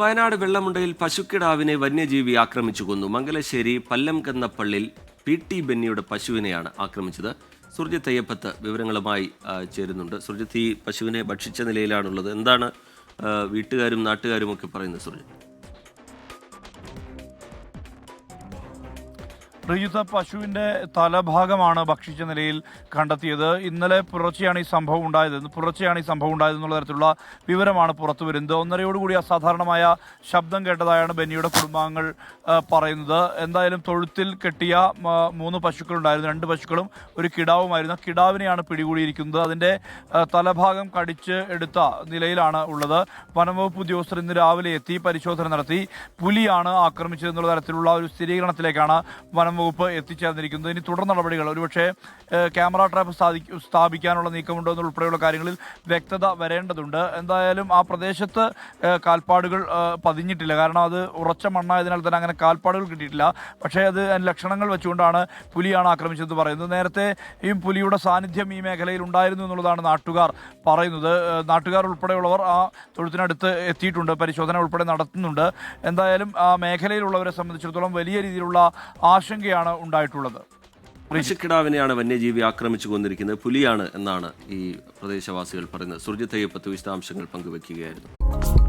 വയനാട് വെള്ളമുണ്ടയിൽ പശുക്കിടാവിനെ വന്യജീവി ആക്രമിച്ചു കൊന്നു. മംഗലശ്ശേരി പല്ലംകന്നപ്പള്ളിൽ പി.ടി. ബെന്നിയുടെ പശുവിനെയാണ് ആക്രമിച്ചത്. സുർജിത്ത് അയ്യപ്പത്ത് വിവരങ്ങളുമായി ചേരുന്നുണ്ട്. സുർജിത്ത്, ഈ പശുവിനെ ഭക്ഷിച്ച നിലയിലാണുള്ളത്. എന്താണ് വീട്ടുകാരും നാട്ടുകാരും ഒക്കെ പറയുന്നത് സുർജിത്ത്? റിജിത്ത്, പശുവിൻ്റെ തലഭാഗമാണ് ഭക്ഷിച്ച നിലയിൽ കണ്ടെത്തിയത്. ഇന്നലെ പുലർച്ചെയാണ് ഈ സംഭവം ഉണ്ടായതെന്നുള്ള തരത്തിലുള്ള വിവരമാണ് പുറത്തു വരുന്നത്. 1:30 അസാധാരണമായ ശബ്ദം കേട്ടതായാണ് ബെന്നിയുടെ കുടുംബാംഗങ്ങൾ പറയുന്നത്. എന്തായാലും തൊഴുത്തിൽ കെട്ടിയ 3 പശുക്കളുണ്ടായിരുന്നു. 2 പശുക്കളും ഒരു കിടാവുമായിരുന്നു. കിടാവിനെയാണ് പിടികൂടിയിരിക്കുന്നത്. അതിൻ്റെ തലഭാഗം കടിച്ച് എടുത്ത നിലയിലാണ് ഉള്ളത്. വനംവകുപ്പ് ഉദ്യോഗസ്ഥർ ഇന്ന് രാവിലെ എത്തി പരിശോധന നടത്തി. പുലിയാണ് ആക്രമിച്ചതെന്നുള്ള തരത്തിലുള്ള ഒരു സ്ഥിരീകരണത്തിലേക്കാണ് വകുപ്പ് എത്തിച്ചേർന്നിരിക്കുന്നത്. ഇനി തുടർ നടപടികൾ, ഒരുപക്ഷെ ക്യാമറ ട്രാപ്പ് സ്ഥാപിക്കാനുള്ള നീക്കമുണ്ടോ എന്നുൾപ്പെടെയുള്ള കാര്യങ്ങളിൽ വ്യക്തത വരേണ്ടതുണ്ട്. എന്തായാലും ആ പ്രദേശത്ത് കാൽപ്പാടുകൾ പതിഞ്ഞിട്ടില്ല. കാരണം അത് ഉറച്ച മണ്ണായതിനാൽ തന്നെ അങ്ങനെ കാൽപ്പാടുകൾ കിട്ടിയിട്ടില്ല. പക്ഷേ അത് ലക്ഷണങ്ങൾ വെച്ചുകൊണ്ടാണ് പുലിയാണ് ആക്രമിച്ചതെന്ന് പറയുന്നത്. നേരത്തെ ഈ പുലിയുടെ സാന്നിധ്യം ഈ മേഖലയിൽ ഉണ്ടായിരുന്നു എന്നുള്ളതാണ് നാട്ടുകാർ പറയുന്നത്. നാട്ടുകാർ ഉൾപ്പെടെയുള്ളവർ ആ തൊഴുത്തിനടുത്ത് എത്തിയിട്ടുണ്ട്, പരിശോധന ഉൾപ്പെടെ നടത്തുന്നുണ്ട്. എന്തായാലും ആ മേഖലയിലുള്ളവരെ സംബന്ധിച്ചിടത്തോളം വലിയ രീതിയിലുള്ള ആശങ്കയാണ് ഉണ്ടായിട്ടുള്ളത്. പശുക്കിടാവിനെയാണ് വന്യജീവി ആക്രമിച്ചു കൊന്നിരിക്കുന്നത്, പുലിയാണ് എന്നാണ് ഈ പ്രദേശവാസികൾ പറയുന്നത്. സുർജിത്ത് അയ്യപ്പത്ത് വിശദാംശങ്ങൾ പങ്കുവയ്ക്കുകയായിരുന്നു.